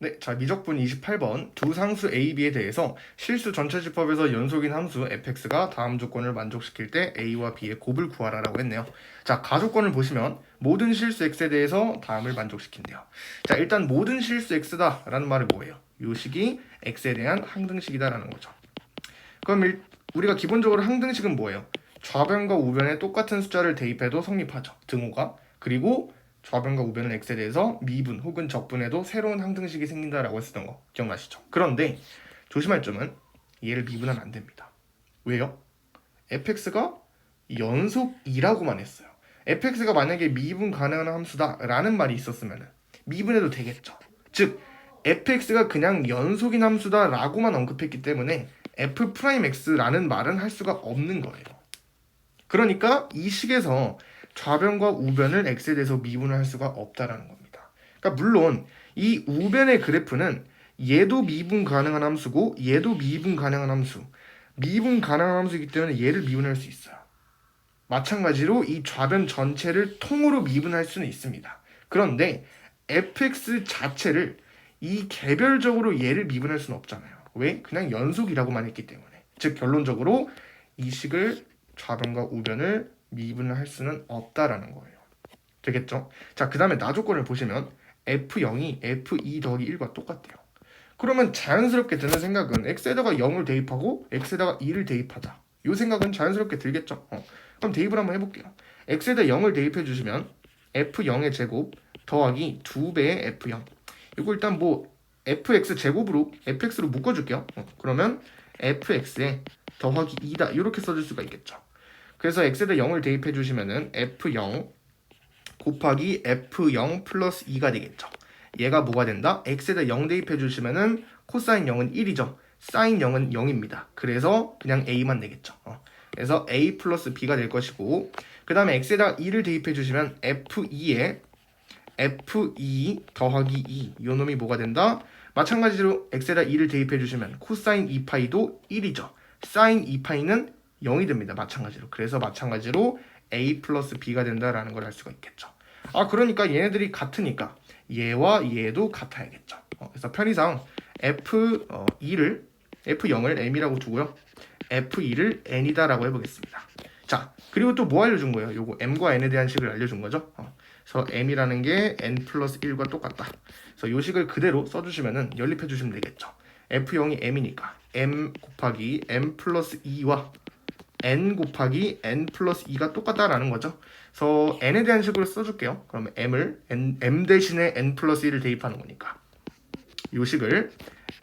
네, 자 미적분 28번 두 상수 A, B에 대해서 실수 전체집합에서 연속인 함수 fx가 다음 조건을 만족시킬 때 A와 B의 곱을 구하라라고 했네요. 자 가조건을 보시면 모든 실수 x에 대해서 다음을 만족시킨대요. 자 일단 모든 실수 x다라는 말은 뭐예요? 요 식이 x에 대한 항등식이다라는 거죠. 그럼 우리가 기본적으로 항등식은 뭐예요? 좌변과 우변에 똑같은 숫자를 대입해도 성립하죠. 등호가. 그리고 좌변과 우변은 x에 대해서 미분 혹은 적분해도 새로운 항등식이 생긴다라고 했었던 거 기억나시죠? 그런데 조심할 점은 얘를 미분하면 안 됩니다. 왜요? fx가 연속 2라고만 했어요. fx가 만약에 미분 가능한 함수다라는 말이 있었으면 미분해도 되겠죠. 즉 fx가 그냥 연속인 함수다라고만 언급했기 때문에 f'x라는 말은 할 수가 없는 거예요. 그러니까 이 식에서 좌변과 우변을 x에 대해서 미분을 할 수가 없다라는 겁니다. 그러니까 물론 이 우변의 그래프는 얘도 미분 가능한 함수고 얘도 미분 가능한 함수, 미분 가능한 함수이기 때문에 얘를 미분할 수 있어요. 마찬가지로 이 좌변 전체를 통으로 미분할 수는 있습니다. 그런데 fx 자체를 이 개별적으로 얘를 미분할 수는 없잖아요. 왜? 그냥 연속이라고만 했기 때문에. 즉 결론적으로 이 식을 좌변과 우변을 미분을 할 수는 없다라는 거예요. 되겠죠? 자, 그 다음에 나조건을 보시면 f0이 f2 더하기 1과 똑같대요. 그러면 자연스럽게 드는 생각은 x에다가 0을 대입하고 x에다가 2를 대입하자. 이 생각은 자연스럽게 들겠죠? 그럼 대입을 한번 해볼게요. x에다 0을 대입해 주시면 f0의 제곱 더하기 2배의 f0. 이거 일단 뭐 fx 제곱으로 fx로 묶어줄게요. 그러면 fx에 더하기 2다 이렇게 써줄 수가 있겠죠. 그래서 x에다 0을 대입해 주시면은 f0 곱하기 f0 플러스 2가 되겠죠. 얘가 뭐가 된다? x에다 0 대입해 주시면은 코사인 0은 1이죠. 사인 0은 0입니다. 그래서 그냥 a만 되겠죠. 그래서 a 플러스 b가 될 것이고 그 다음에 x에다 2를 대입해 주시면 f2에 f2 더하기 2 요 놈이 뭐가 된다? 마찬가지로 x에다 2를 대입해 주시면 코사인 2파이도 1이죠. 사인 2파이는 0이 됩니다. 마찬가지로. 그래서 마찬가지로 a 플러스 b가 된다라는 걸 알 수가 있겠죠. 아 그러니까 얘네들이 같으니까 얘와 얘도 같아야겠죠. 그래서 편의상 f2를 f0을 m이라고 두고요. f2를 n이다라고 해보겠습니다. 자 그리고 또 뭐 알려준 거예요? 요거 m과 n에 대한 식을 알려준 거죠. 그래서 m이라는 게 n 플러스 1과 똑같다. 그래서 요 식을 그대로 써주시면은 연립해 주시면 되겠죠. f0이 m이니까 m 곱하기 m 플러스 2와 n 곱하기 n 플러스 2가 똑같다라는 거죠. 그래서 n에 대한 식으로 써줄게요. 그러면 m 대신에 n 플러스 1을 대입하는 거니까 요 식을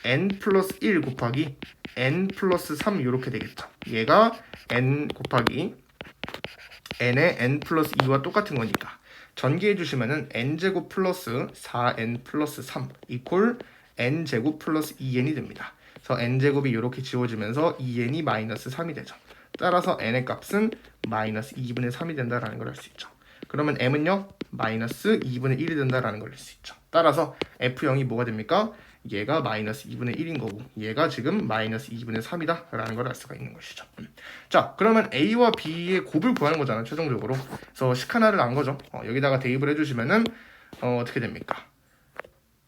n 플러스 1 곱하기 n 플러스 3 이렇게 되겠죠. 얘가 n 곱하기 n의 n 플러스 2와 똑같은 거니까 전개해 주시면은 n제곱 플러스 4n 플러스 3 이퀄 n제곱 플러스 2n이 됩니다. 그래서 n제곱이 이렇게 지워지면서 2n이 마이너스 3이 되죠. 따라서 n의 값은 마이너스 2분의 3이 된다라는 걸 알 수 있죠. 그러면 m은요 마이너스 2분의 1이 된다라는 걸 알 수 있죠. 따라서 f0이 뭐가 됩니까? 얘가 마이너스 2분의 1인 거고 얘가 지금 마이너스 2분의 3이다 라는 걸 알 수가 있는 것이죠. 자 그러면 A와 B의 곱을 구하는 거잖아요 최종적으로. 그래서 식 하나를 안 거죠. 여기다가 대입을 해주시면은 어떻게 됩니까?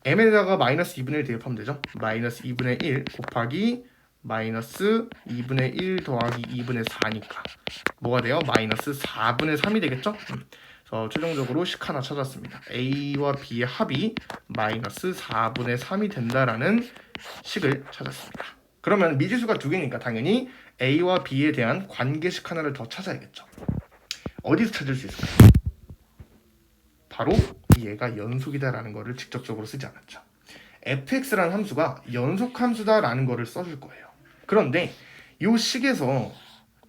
m에다가 마이너스 2분의 1 대입하면 되죠. 마이너스 2분의 1 곱하기 마이너스 2분의 1 더하기 2분의 4니까 뭐가 돼요? 마이너스 4분의 3이 되겠죠? 그래서 최종적으로 식 하나 찾았습니다. A와 B의 합이 마이너스 4분의 3이 된다라는 식을 찾았습니다. 그러면 미지수가 두 개니까 당연히 A와 B에 대한 관계식 하나를 더 찾아야겠죠. 어디서 찾을 수 있을까요? 바로 얘가 연속이다라는 거를 직접적으로 쓰지 않았죠. fx라는 함수가 연속 함수다라는 거를 써줄 거예요. 그런데 이 식에서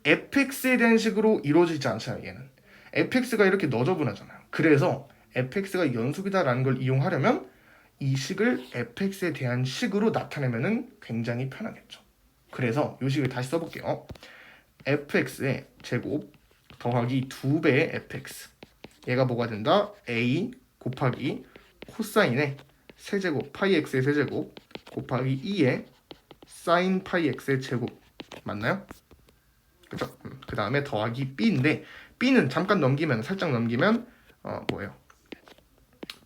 fx에 대한 식으로 이루어지지 않잖아요. 얘는 fx가 이렇게 너저분하잖아요. 그래서 fx가 연속이다라는 걸 이용하려면 이 식을 fx에 대한 식으로 나타내면은 굉장히 편하겠죠. 그래서 이 식을 다시 써볼게요. fx의 제곱 더하기 2배의 fx 얘가 뭐가 된다? a 곱하기 코사인의 세제곱 파이 x의 세제곱 곱하기 2의 사인 파이 x의 제곱 맞나요? 그죠? 그 다음에 더하기 b인데 b는 잠깐 넘기면 살짝 넘기면 뭐예요?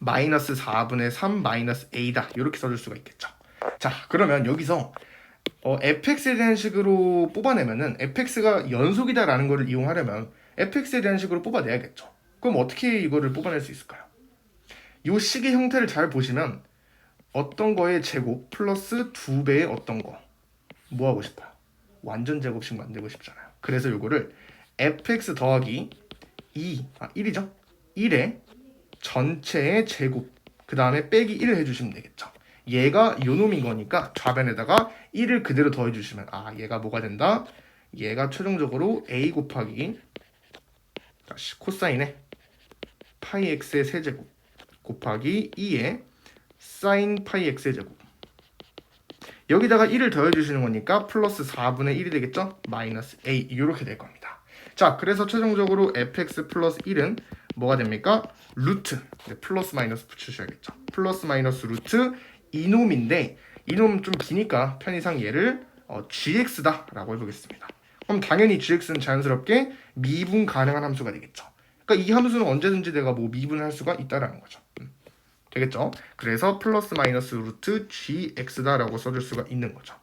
마이너스 4분의 3 마이너스 a다 이렇게 써줄 수가 있겠죠. 자, 그러면 여기서 fx에 대한 식으로 뽑아내면은 fx가 연속이다라는 거를 이용하려면 fx에 대한 식으로 뽑아내야겠죠. 그럼 어떻게 이거를 뽑아낼 수 있을까요? 이 식의 형태를 잘 보시면 어떤 거의 제곱 플러스 2배의 어떤 거 뭐 하고 싶어요? 완전 제곱식 만들고 싶잖아요. 그래서 요거를 fx 더하기 1이죠? 1의 전체의 제곱 그 다음에 빼기 1을 해주시면 되겠죠. 얘가 요놈인 거니까 좌변에다가 1을 그대로 더해주시면 얘가 뭐가 된다? 얘가 최종적으로 a 곱하기 다시 코사인의 파이 x의 세제곱 곱하기 2의 사인 파이 x의 제곱 여기다가 1을 더해주시는 거니까 플러스 4분의 1이 되겠죠? 마이너스 a 이렇게 될 겁니다. 자, 그래서 최종적으로 fx 플러스 1은 뭐가 됩니까? 루트 플러스 마이너스 붙여주셔야겠죠. 플러스 마이너스 루트 이놈인데 이놈 좀 기니까 편의상 얘를 gx다 라고 해보겠습니다. 그럼 당연히 gx는 자연스럽게 미분 가능한 함수가 되겠죠. 그러니까 이 함수는 언제든지 내가 뭐 미분할 수가 있다라는 거죠. 되겠죠? 그래서 플러스 마이너스 루트 gx다 라고 써줄 수가 있는 거죠.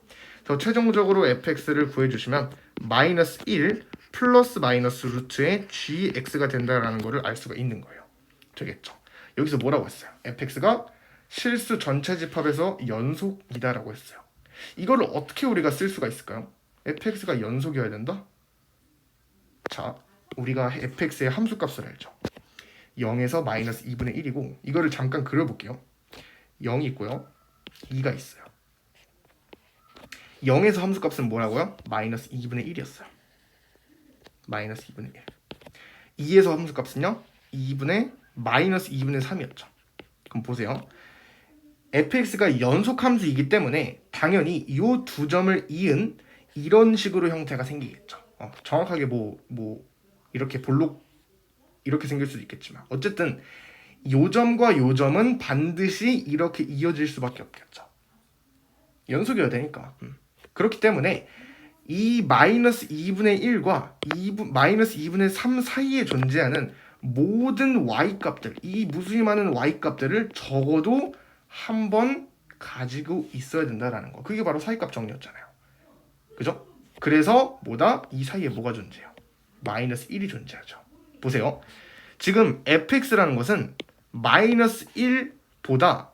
그래서 최종적으로 fx를 구해주시면 마이너스 1 플러스 마이너스 루트의 gx가 된다라는 거를 알 수가 있는 거예요. 되겠죠? 여기서 뭐라고 했어요? fx가 실수 전체 집합에서 연속이다라고 했어요. 이거를 어떻게 우리가 쓸 수가 있을까요? fx가 연속이어야 된다? 자, 우리가 fx의 함수값을 알죠. 0에서 마이너스 2분의 1이고 이거를 잠깐 그려볼게요. 0이 있고요. 2가 있어요. 0에서 함수값은 뭐라고요? 마이너스 2분의 1이었어요. 마이너스 2분의 1. 2에서 함수값은요? 마이너스 2분의 3이었죠. 그럼 보세요. fx가 연속함수이기 때문에 당연히 이 두 점을 이은 이런 식으로 형태가 생기겠죠. 정확하게 뭐 이렇게 볼록 이렇게 생길 수도 있겠지만 어쨌든 요 점과 요 점은 반드시 이렇게 이어질 수밖에 없겠죠. 연속이어야 되니까. 그렇기 때문에 이 마이너스 2분의 1과 마이너스 2분의 3 사이에 존재하는 모든 y값들, 이 무수히 많은 y값들을 적어도 한 번 가지고 있어야 된다라는 거. 그게 바로 사이값 정리였잖아요. 그죠? 그래서 이 사이에 뭐가 존재해요? 마이너스 1이 존재하죠. 보세요. 지금 fx라는 것은 마이너스 1보다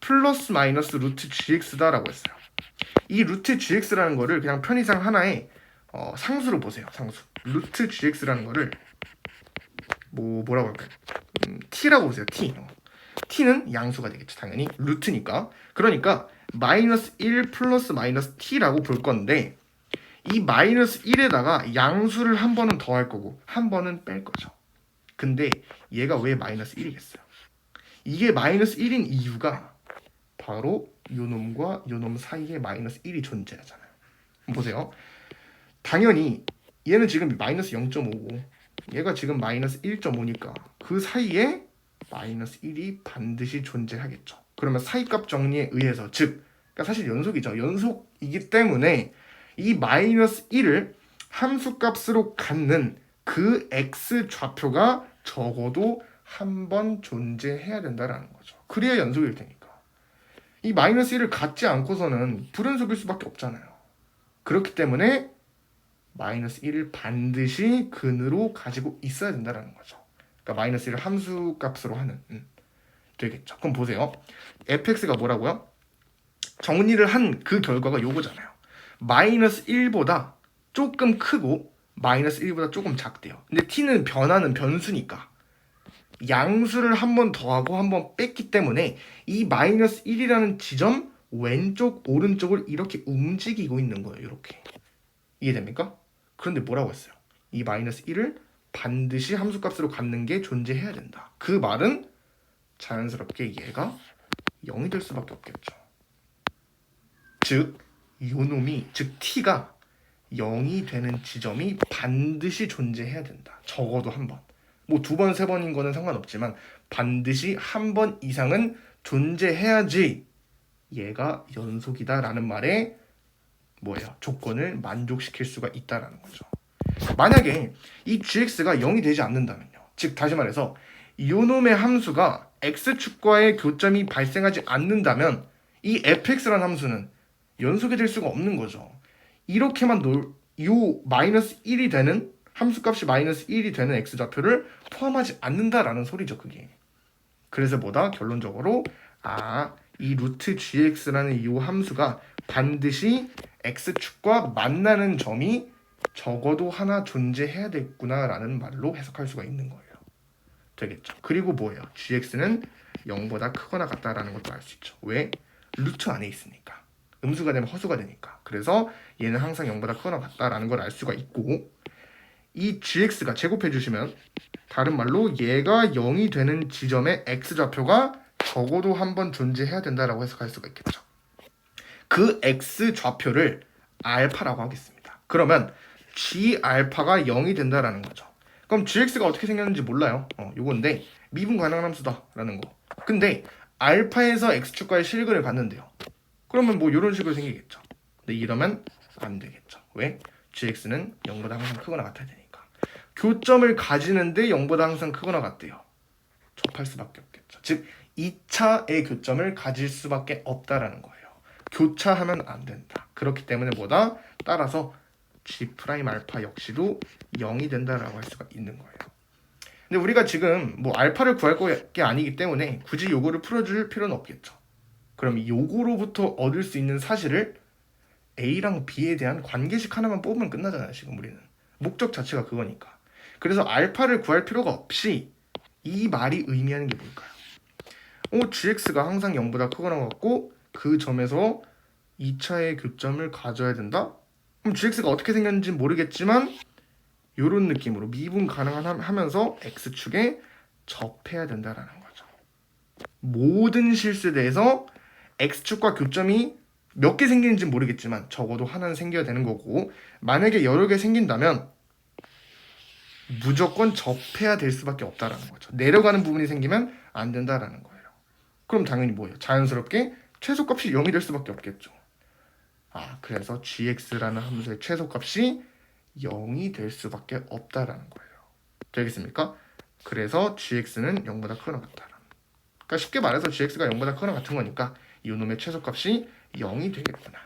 플러스 마이너스 루트 gx다라고 했어요. 이 루트 gx라는 거를 그냥 편의상 하나의 상수로 보세요. 상수. 루트 gx라는 거를 뭐라고 할까요? t라고 보세요. t. t는 양수가 되겠죠. 당연히 루트니까. 그러니까 마이너스 1 플러스 마이너스 t라고 볼 건데 이 마이너스 1에다가 양수를 한 번은 더 할 거고 한 번은 뺄 거죠. 근데 얘가 왜 마이너스 1이겠어요? 이게 마이너스 1인 이유가 바로 요놈과 요놈 사이에 마이너스 1이 존재하잖아요. 보세요. 당연히 얘는 지금 마이너스 0.5고 얘가 지금 마이너스 1.5니까 그 사이에 마이너스 1이 반드시 존재하겠죠. 그러면 사이값 정리에 의해서 즉 그러니까 사실 연속이죠. 연속이기 때문에 이 마이너스 1을 함수값으로 갖는 그 x 좌표가 적어도 한 번 존재해야 된다라는 거죠. 그래야 연속일 테니까. 이 마이너스 1을 갖지 않고서는 불연속일 수밖에 없잖아요. 그렇기 때문에 마이너스 1을 반드시 근으로 가지고 있어야 된다라는 거죠. 그러니까 마이너스 1을 함수값으로 하는 되겠죠. 그럼 보세요. fx가 뭐라고요? 정리를 한 그 결과가 요거잖아요. 마이너스 1보다 조금 크고 마이너스 1보다 조금 작대요. 근데 t는 변하는 변수니까 양수를 한 번 더하고 한 번 뺐기 때문에 이 마이너스 1이라는 지점 왼쪽 오른쪽을 이렇게 움직이고 있는 거예요. 이렇게. 이해됩니까? 그런데 뭐라고 했어요? 이 마이너스 1을 반드시 함수값으로 갖는 게 존재해야 된다. 그 말은 자연스럽게 얘가 0이 될 수밖에 없겠죠. 즉 요놈이 즉 t가 0이 되는 지점이 반드시 존재해야 된다. 적어도 한 번. 뭐 두 번, 세 번인 거는 상관없지만 반드시 한 번 이상은 존재해야지 얘가 연속이다라는 말에 조건을 만족시킬 수가 있다라는 거죠. 만약에 이 gx가 0이 되지 않는다면요. 즉 다시 말해서 요놈의 함수가 x축과의 교점이 발생하지 않는다면 이 fx라는 함수는 연속이 될 수가 없는 거죠. 이렇게만 요 마이너스 1이 되는 함수값이 마이너스 1이 되는 x좌표를 포함하지 않는다라는 소리죠. 그게. 그래서 뭐다? 결론적으로 이 루트 gx라는 이 함수가 반드시 x축과 만나는 점이 적어도 하나 존재해야 되겠구나라는 말로 해석할 수가 있는 거예요. 되겠죠. 그리고 뭐예요? gx는 0보다 크거나 같다라는 것도 알 수 있죠. 왜? 루트 안에 있으니까. 음수가 되면 허수가 되니까. 그래서 얘는 항상 0보다 크거나 같다라는 걸 알 수가 있고, 이 gx가 제곱해 주시면 다른 말로 얘가 0이 되는 지점의 x좌표가 적어도 한 번 존재해야 된다라고 해석할 수가 있겠죠. 그 x좌표를 알파라고 하겠습니다. 그러면 g알파가 0이 된다라는 거죠. 그럼 gx가 어떻게 생겼는지 몰라요. 요건데 미분 가능한 함수다라는 거. 근데 알파에서 x축과의 실근을 갖는데요. 그러면 뭐 이런 식으로 생기겠죠. 근데 이러면 안 되겠죠. 왜? gx는 0보다 항상 크거나 같아야 되니까. 교점을 가지는데 0보다 항상 크거나 같대요. 접할 수밖에 없겠죠. 즉 2차의 교점을 가질 수밖에 없다라는 거예요. 교차하면 안 된다. 그렇기 때문에 뭐다? 따라서 g' 알파 역시도 0이 된다라고 할 수가 있는 거예요. 근데 우리가 지금 뭐 알파를 구할 게 아니기 때문에 굳이 요거를 풀어줄 필요는 없겠죠. 그럼 요거로부터 얻을 수 있는 사실을 A랑 B에 대한 관계식 하나만 뽑으면 끝나잖아요. 지금 우리는 목적 자체가 그거니까. 그래서 알파를 구할 필요가 없이 이 말이 의미하는 게 뭘까요? gx가 항상 0보다 크거나 같고 그 점에서 2차의 교점을 가져야 된다? 그럼 gx가 어떻게 생겼는지 모르겠지만 이런 느낌으로 미분 가능한 하면서 x축에 접해야 된다라는 거죠. 모든 실수에 대해서 x축과 교점이 몇 개 생기는지 모르겠지만 적어도 하나는 생겨야 되는 거고, 만약에 여러 개 생긴다면 무조건 접해야 될 수밖에 없다라는 거죠. 내려가는 부분이 생기면 안 된다라는 거예요. 그럼 당연히 뭐예요? 자연스럽게 최소값이 0이 될 수밖에 없겠죠. 그래서 gx라는 함수의 최소값이 0이 될 수밖에 없다라는 거예요. 되겠습니까? 그래서 gx는 0보다 크거나 같다. 그러니까 쉽게 말해서 gx가 0보다 크거나 같은 거니까 이놈의 최소값이 0이 되겠구나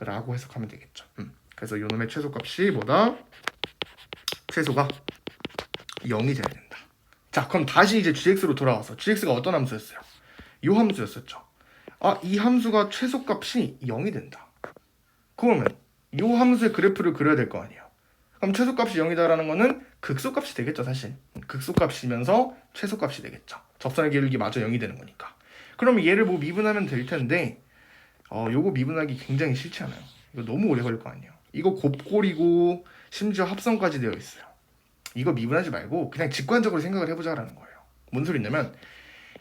라고 해석하면 되겠죠. 그래서 이놈의 최소값이 뭐다? 최소가 0이 돼야 된다. 자, 그럼 다시 이제 gx로 돌아와서 gx가 어떤 함수였어요? 이 함수였었죠. 이 함수가 최소값이 0이 된다. 그러면 이 함수의 그래프를 그려야 될 거 아니에요. 그럼 최소값이 0이다라는 거는 극소값이 되겠죠, 사실. 극소값이면서 최소값이 되겠죠. 접선의 기울기마저 0이 되는 거니까. 그럼 얘를 뭐 미분하면 될 텐데 요거 미분하기 굉장히 싫지 않아요? 이거 너무 오래 걸릴 거 아니에요. 이거 곱골이고 심지어 합성까지 되어 있어요. 이거 미분하지 말고 그냥 직관적으로 생각을 해보자라는 거예요. 뭔 소리냐면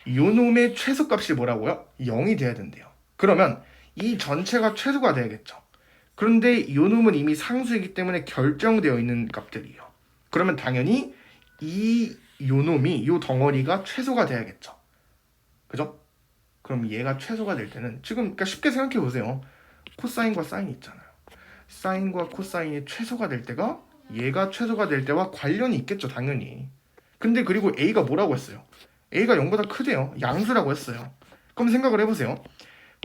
요놈의 최소값이 뭐라고요? 0이 돼야 된대요. 그러면 이 전체가 최소가 돼야겠죠. 그런데 요놈은 이미 상수이기 때문에 결정되어 있는 값들이에요. 그러면 당연히 이 요놈이 요 덩어리가 최소가 돼야겠죠. 그죠? 그럼 얘가 최소가 될 때는 지금 그러니까 쉽게 생각해 보세요. 코사인과 사인이 있잖아요. 사인과 코사인이 최소가 될 때가 얘가 최소가 될 때와 관련이 있겠죠, 당연히. 근데 그리고 A가 뭐라고 했어요? A가 0보다 크대요. 양수라고 했어요. 그럼 생각을 해보세요.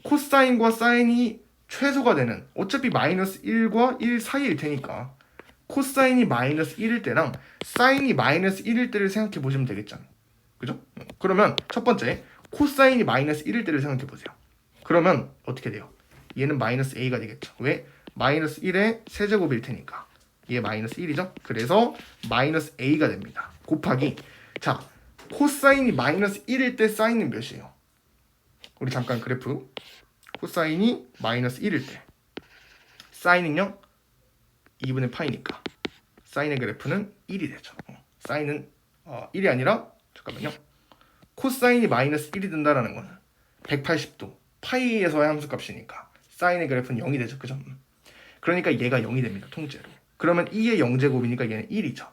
코사인과 사인이 최소가 되는, 어차피 마이너스 1과 1 사이일 테니까 코사인이 마이너스 1일 때랑 사인이 마이너스 1일 때를 생각해 보시면 되겠잖아요. 그죠? 그러면 첫 번째 코사인이 마이너스 1일 때를 생각해 보세요. 그러면 어떻게 돼요? 얘는 마이너스 A가 되겠죠. 왜? 마이너스 1의 세제곱일 테니까. 얘 마이너스 1이죠? 그래서 마이너스 A가 됩니다. 곱하기, 자, 코사인이 마이너스 1일 때 사인은 몇이에요? 우리 잠깐 그래프. 코사인이 마이너스 1일 때 사인은요? 2분의 파이니까 사인의 그래프는 1이 되죠. 사인은 1이 아니라 잠깐만요. 코사인이 마이너스 1이 된다라는 거는 180도 파이에서의 함수값이니까 사인의 그래프는 0이 되죠. 그죠? 그러니까 얘가 0이 됩니다. 통째로. 그러면 2의 0제곱이니까 얘는 1이죠.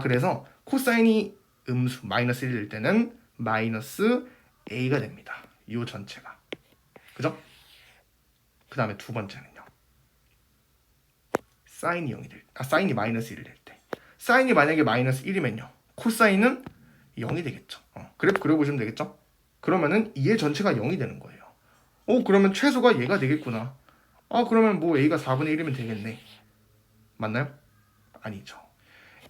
그래서 코사인이 음수 마이너스 1일 때는 마이너스 A가 됩니다. 이 전체가. 그죠? 그 다음에 두 번째는요. 사인이 0이 사인이 마이너스 1일 때. 사인이 만약에 마이너스 1이면요. 코사인은 0이 되겠죠. 그래프 그려보시면 되겠죠. 그러면은 얘 전체가 0이 되는 거예요. 그러면 최소가 얘가 되겠구나. 그러면 뭐 a가 4분의 1이면 되겠네. 맞나요? 아니죠.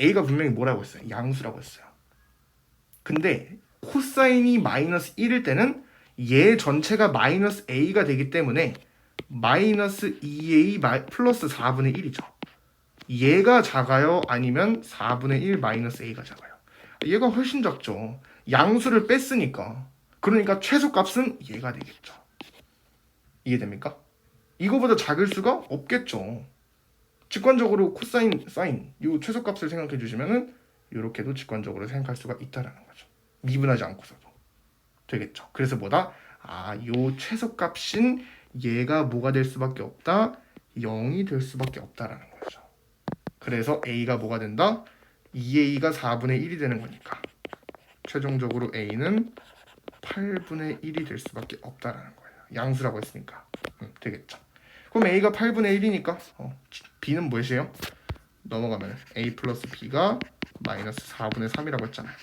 a가 분명히 뭐라고 했어요? 양수라고 했어요. 근데 코사인이 마이너스 1일 때는 얘 전체가 마이너스 a가 되기 때문에 마이너스 2a 플러스 4분의 1이죠. 얘가 작아요? 아니면 4분의 1 마이너스 a가 작아요? 얘가 훨씬 작죠. 양수를 뺐으니까. 그러니까 최소값은 얘가 되겠죠. 이해됩니까? 이거보다 작을 수가 없겠죠. 직관적으로 코사인, 사인 이 최소값을 생각해 주시면은 이렇게도 직관적으로 생각할 수가 있다라는 거죠. 미분하지 않고서도 되겠죠. 그래서 뭐다? 요 최소값인 얘가 뭐가 될 수밖에 없다? 0이 될 수밖에 없다라는 거죠. 그래서 a가 뭐가 된다? 2a가 4분의 1이 되는 거니까 최종적으로 a는 8분의 1이 될 수밖에 없다라는 거예요. 양수라고 했으니까 되겠죠. 그럼 a가 8분의 1이니까 b는 무엇이에요? 넘어가면 a 플러스 b가 마이너스 4분의 3이라고 했잖아요.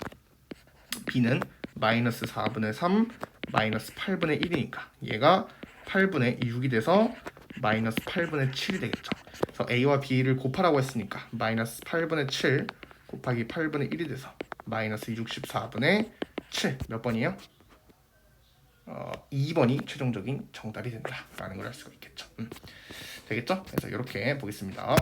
b는 마이너스 4분의 3 마이너스 8분의 1이니까 얘가 8분의 6이 돼서 마이너스 8분의 7이 되겠죠. 그래서 a와 b를 곱하라고 했으니까 마이너스 8분의 7 곱하기 8분의 1이 돼서 마이너스 64분의 7 몇 번이에요? 2번이 최종적인 정답이 된다라는 걸 알 수가 있겠죠. 되겠죠? 그래서 이렇게 보겠습니다.